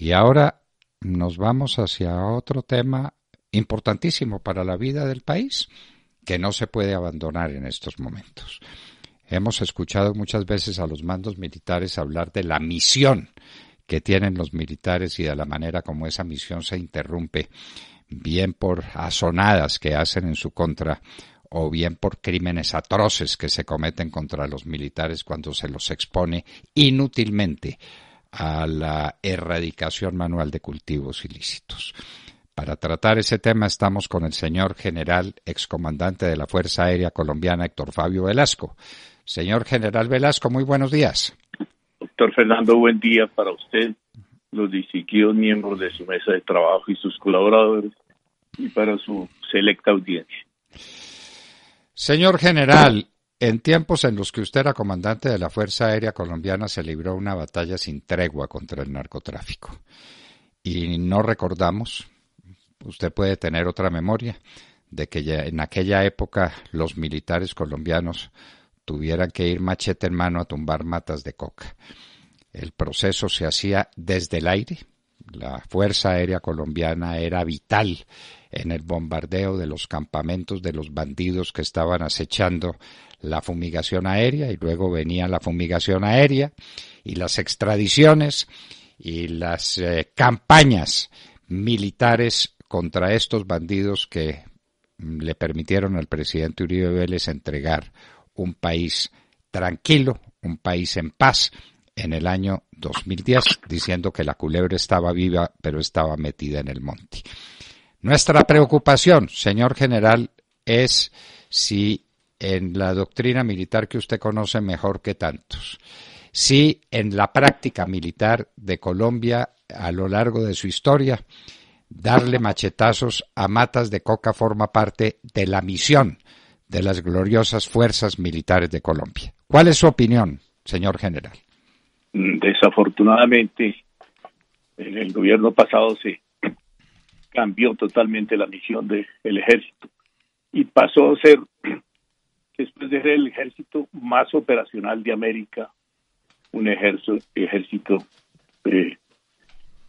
Y ahora nos vamos hacia otro tema importantísimo para la vida del país, que no se puede abandonar en estos momentos. Hemos escuchado muchas veces a los mandos militares hablar de la misión que tienen los militares y de la manera como esa misión se interrumpe, bien por azonadas que hacen en su contra o bien por crímenes atroces que se cometen contra los militares cuando se los expone inútilmente a la erradicación manual de cultivos ilícitos. Para tratar ese tema estamos con el señor general, excomandante de la Fuerza Aérea Colombiana, Héctor Fabio Velasco. Señor general Velasco, muy buenos días. Doctor Fernando, buen día para usted, los distinguidos miembros de su mesa de trabajo y sus colaboradores, y para su selecta audiencia. Señor general, en tiempos en los que usted era comandante de la Fuerza Aérea Colombiana se libró una batalla sin tregua contra el narcotráfico. Y no recordamos, usted puede tener otra memoria, de que ya en aquella época los militares colombianos tuvieran que ir machete en mano a tumbar matas de coca. El proceso se hacía desde el aire. La Fuerza Aérea Colombiana era vital en el bombardeo de los campamentos de los bandidos que estaban acechando la fumigación aérea, y luego venía la fumigación aérea y las extradiciones y las campañas militares contra estos bandidos que le permitieron al presidente Uribe Vélez entregar un país tranquilo, un país en paz, en el año 2010, diciendo que la culebra estaba viva, pero estaba metida en el monte. Nuestra preocupación, señor general, es si en la doctrina militar que usted conoce mejor que tantos, si en la práctica militar de Colombia a lo largo de su historia, darle machetazos a matas de coca forma parte de la misión de las gloriosas fuerzas militares de Colombia. ¿Cuál es su opinión, señor general? Desafortunadamente, en el gobierno pasado se cambió totalmente la misión del ejército y pasó a ser, después de ser el ejército más operacional de América, un ejército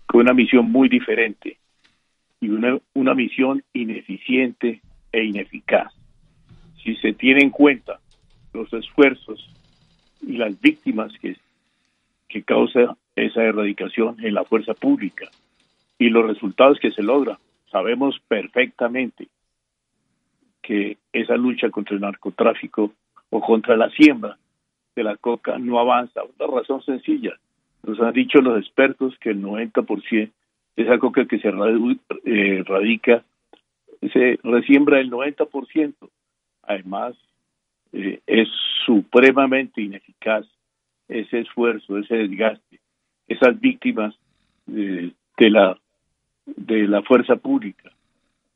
con una misión muy diferente y una misión ineficiente e ineficaz. Si se tiene en cuenta los esfuerzos y las víctimas que causa esa erradicación en la fuerza pública y los resultados que se logran, sabemos perfectamente que esa lucha contra el narcotráfico o contra la siembra de la coca no avanza. Una razón sencilla, nos han dicho los expertos que el 90% de esa coca que se radica se resiembra el 90%. Además, es supremamente ineficaz ese esfuerzo, ese desgaste, esas víctimas de la fuerza pública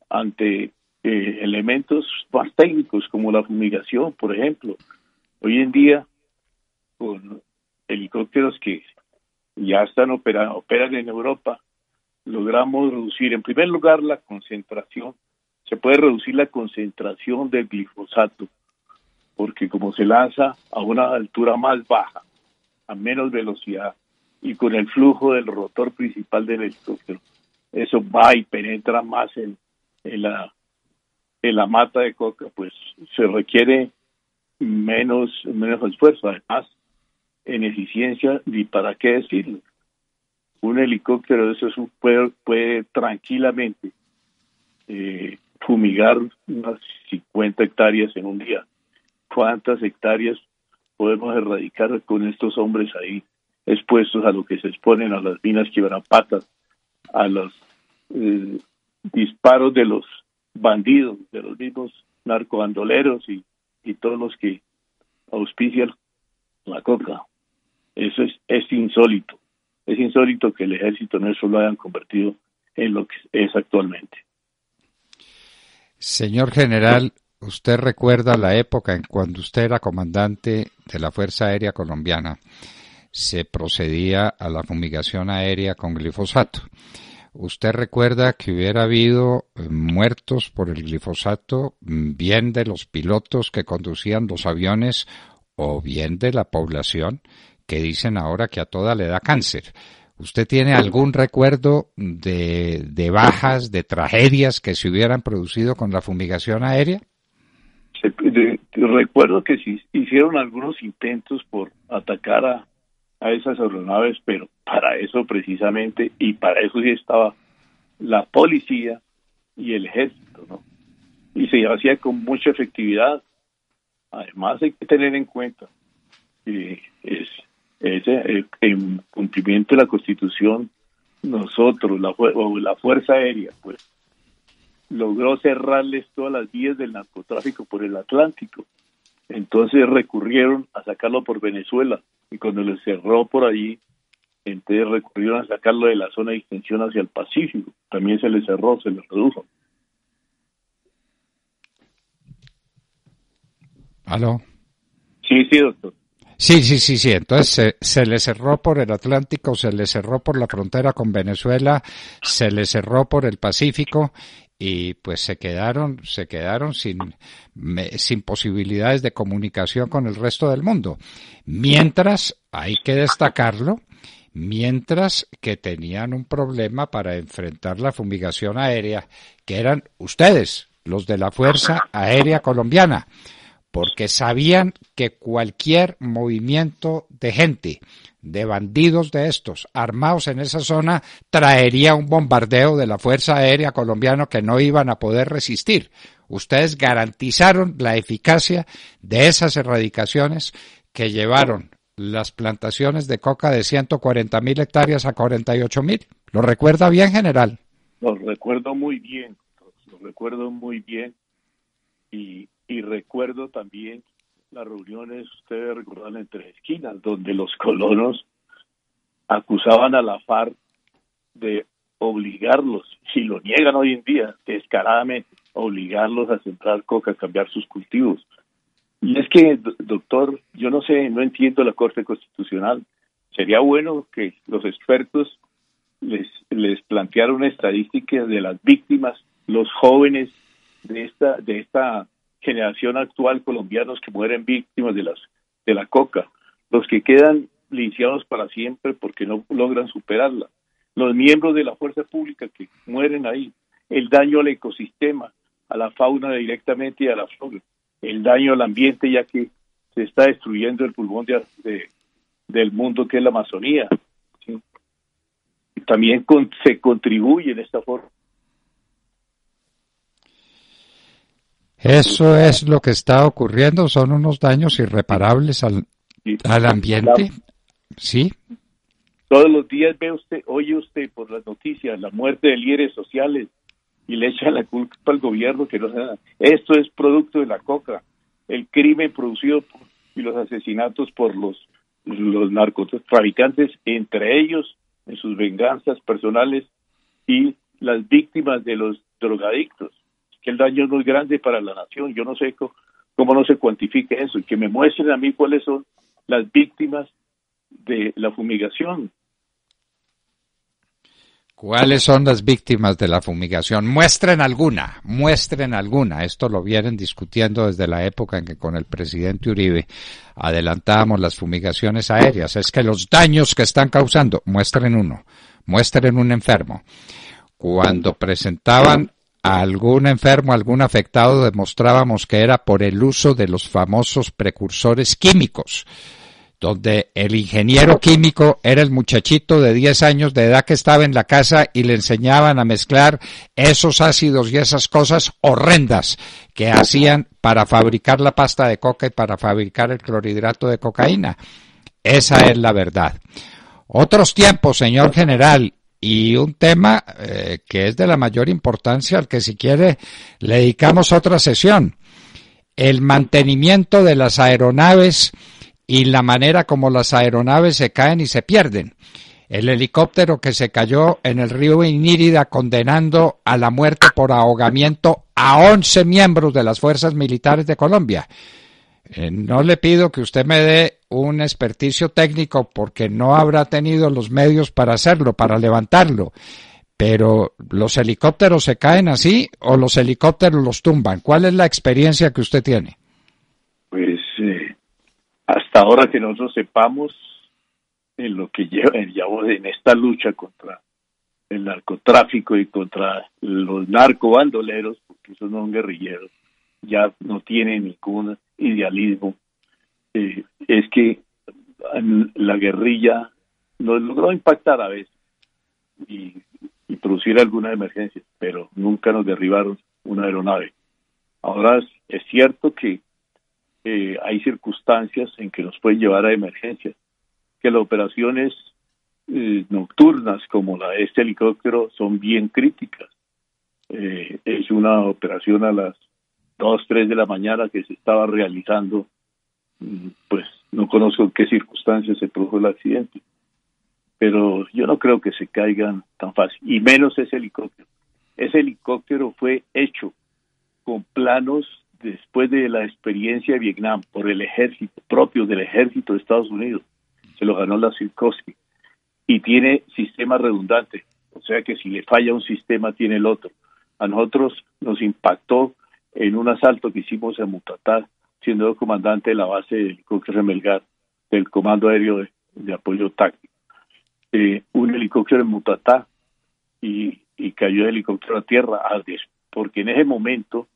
ante elementos más técnicos como la fumigación, por ejemplo. Hoy en día, con helicópteros que ya están operan en Europa, logramos reducir, en primer lugar, la concentración. Se puede reducir la concentración del glifosato, porque como se lanza a una altura más baja, a menos velocidad, y con el flujo del rotor principal del helicóptero, eso va y penetra más en la mata de coca, pues se requiere menos esfuerzo. Además, en eficiencia, ni para qué decirlo. Un helicóptero de esos puede tranquilamente fumigar unas 50 hectáreas en un día. ¿Cuántas hectáreas podemos erradicar con estos hombres ahí expuestos a lo que se exponen, a las minas quebrapatas, a los disparos de los bandidos, de los mismos narcobandoleros y todos los que auspician la coca? Eso es insólito. Es insólito que el ejército nuestro lo hayan convertido en lo que es actualmente. Señor general, ¿usted recuerda la época en cuando usted era comandante de la Fuerza Aérea Colombiana? Se procedía a la fumigación aérea con glifosato. ¿Usted recuerda que hubiera habido muertos por el glifosato, bien de los pilotos que conducían los aviones o bien de la población, que dicen ahora que a toda le da cáncer? ¿Usted tiene algún recuerdo de bajas, de tragedias que se hubieran producido con la fumigación aérea? Recuerdo que sí hicieron algunos intentos por atacar a esas aeronaves, pero para eso precisamente, y para eso sí estaba la policía y el ejército, ¿no? Y se hacía con mucha efectividad. Además hay que tener en cuenta que en cumplimiento de la Constitución, nosotros, la Fuerza Aérea, pues logró cerrarles todas las vías del narcotráfico por el Atlántico. Entonces recurrieron a sacarlo por Venezuela, y cuando les cerró por allí, entonces recurrieron a sacarlo de la zona de extensión hacia el Pacífico. También se les cerró, se les redujo. ¿Aló? Sí, doctor. Sí. Entonces se le cerró por el Atlántico, se le cerró por la frontera con Venezuela, se le cerró por el Pacífico y pues se quedaron sin posibilidades de comunicación con el resto del mundo. Mientras, hay que destacarlo, mientras que tenían un problema para enfrentar la fumigación aérea, que eran ustedes, los de la Fuerza Aérea Colombiana, porque sabían que cualquier movimiento de gente, de bandidos de estos, armados en esa zona, traería un bombardeo de la Fuerza Aérea Colombiana que no iban a poder resistir. Ustedes garantizaron la eficacia de esas erradicaciones que llevaron las plantaciones de coca de 140.000 hectáreas a 48.000. ¿Lo recuerda bien, general? Lo recuerdo muy bien, y recuerdo también las reuniones, ustedes recordarán, entre esquinas, donde los colonos acusaban a la FARC de obligarlos, y lo niegan hoy en día, descaradamente, obligarlos a sembrar coca, a cambiar sus cultivos. Y es que, doctor, yo no entiendo la Corte Constitucional. Sería bueno que los expertos les plantearan una estadística de las víctimas, los jóvenes de esta generación actual, colombianos que mueren víctimas de la coca, los que quedan lisiados para siempre porque no logran superarla, los miembros de la fuerza pública que mueren ahí, el daño al ecosistema, a la fauna directamente y a la flora, el daño al ambiente, ya que se está destruyendo el pulmón del mundo, que es la Amazonía, ¿sí? Y también se contribuye en esta forma. Eso es lo que está ocurriendo, son unos daños irreparables al ambiente, ¿sí? Todos los días oye usted por las noticias la muerte de líderes sociales y le echan la culpa al gobierno que no hace nada. Esto es producto de la coca, el crimen producido y los asesinatos por los narcotraficantes, entre ellos en sus venganzas personales, y las víctimas de los drogadictos. Que el daño es muy grande para la nación. Yo no sé cómo no se cuantifica eso, y que me muestren a mí cuáles son las víctimas de la fumigación. ¿Cuáles son las víctimas de la fumigación? Muestren alguna. Esto lo vienen discutiendo desde la época en que con el presidente Uribe adelantábamos las fumigaciones aéreas. Es que los daños que están causando, muestren un enfermo. Cuando presentaban a algún enfermo, algún afectado, demostrábamos que era por el uso de los famosos precursores químicos, donde el ingeniero químico era el muchachito de 10 años de edad que estaba en la casa y le enseñaban a mezclar esos ácidos y esas cosas horrendas que hacían para fabricar la pasta de coca y para fabricar el clorhidrato de cocaína. Esa es la verdad. Otros tiempos, señor general, y un tema que es de la mayor importancia, al que si quiere le dedicamos otra sesión: el mantenimiento de las aeronaves y la manera como las aeronaves se caen y se pierden. El helicóptero que se cayó en el río Inírida, condenando a la muerte por ahogamiento a 11 miembros de las fuerzas militares de Colombia. No le pido que usted me dé un experticio técnico porque no habrá tenido los medios para hacerlo, para levantarlo. Pero ¿los helicópteros se caen así o los helicópteros los tumban? ¿Cuál es la experiencia que usted tiene? Pues hasta ahora que nosotros sepamos, en lo que llevamos en esta lucha contra el narcotráfico y contra los narcobandoleros, porque esos no son guerrilleros, ya no tienen ningún idealismo, es que la guerrilla nos logró impactar a veces y producir alguna emergencia, pero nunca nos derribaron una aeronave. Ahora es cierto que hay circunstancias en que nos pueden llevar a emergencias, que las operaciones nocturnas como la de este helicóptero son bien críticas. Es una operación a las 2, 3 de la mañana que se estaba realizando, pues no conozco en qué circunstancias se produjo el accidente, pero yo no creo que se caigan tan fácil, y menos ese helicóptero. Ese helicóptero fue hecho con planos después de la experiencia de Vietnam por el ejército, propio del ejército de Estados Unidos. Se lo ganó la Sikorsky y tiene sistema redundante, o sea que si le falla un sistema tiene el otro. A nosotros nos impactó en un asalto que hicimos en Mutatá, siendo comandante de la base de helicópteros de Melgar, del Comando Aéreo de Apoyo Táctico. Un helicóptero en Mutatá y cayó el helicóptero a tierra, porque en ese momento,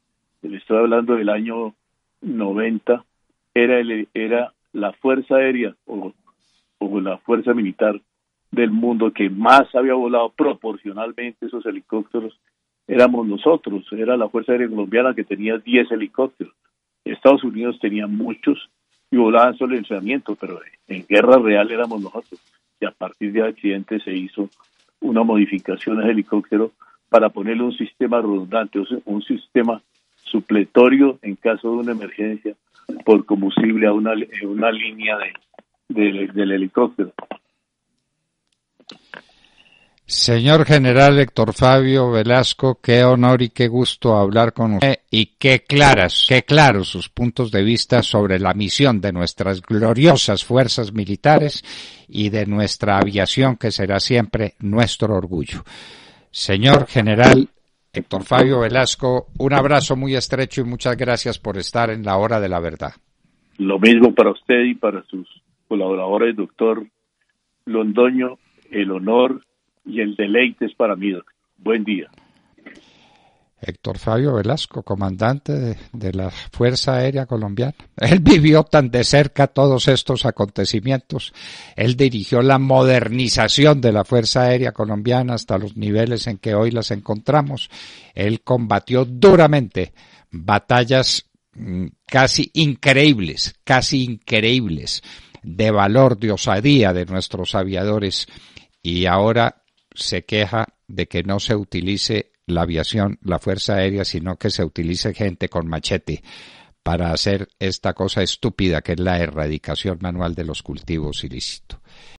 le estoy hablando del año 90, era la Fuerza Aérea o la Fuerza Militar del mundo que más había volado proporcionalmente esos helicópteros. Éramos nosotros, era la Fuerza Aérea Colombiana que tenía 10 helicópteros. Estados Unidos tenía muchos y volaban solo en entrenamiento, pero en guerra real éramos nosotros. Y a partir del accidente se hizo una modificación al helicóptero para ponerle un sistema redundante, o sea, un sistema supletorio en caso de una emergencia por combustible a una línea del helicóptero. Señor General Héctor Fabio Velasco, qué honor y qué gusto hablar con usted y qué claros sus puntos de vista sobre la misión de nuestras gloriosas fuerzas militares y de nuestra aviación, que será siempre nuestro orgullo. Señor General Héctor Fabio Velasco, un abrazo muy estrecho y muchas gracias por estar en la hora de la verdad. Lo mismo para usted y para sus colaboradores, doctor Londoño, el honor y el deleite es para mí, doctor. Buen día. Héctor Fabio Velasco, comandante de la Fuerza Aérea Colombiana. Él vivió tan de cerca todos estos acontecimientos. Él dirigió la modernización de la Fuerza Aérea Colombiana hasta los niveles en que hoy las encontramos. Él combatió duramente batallas casi increíbles, de valor, de osadía de nuestros aviadores, y ahora se queja de que no se utilice la aviación, la Fuerza Aérea, sino que se utilice gente con machete para hacer esta cosa estúpida que es la erradicación manual de los cultivos ilícitos.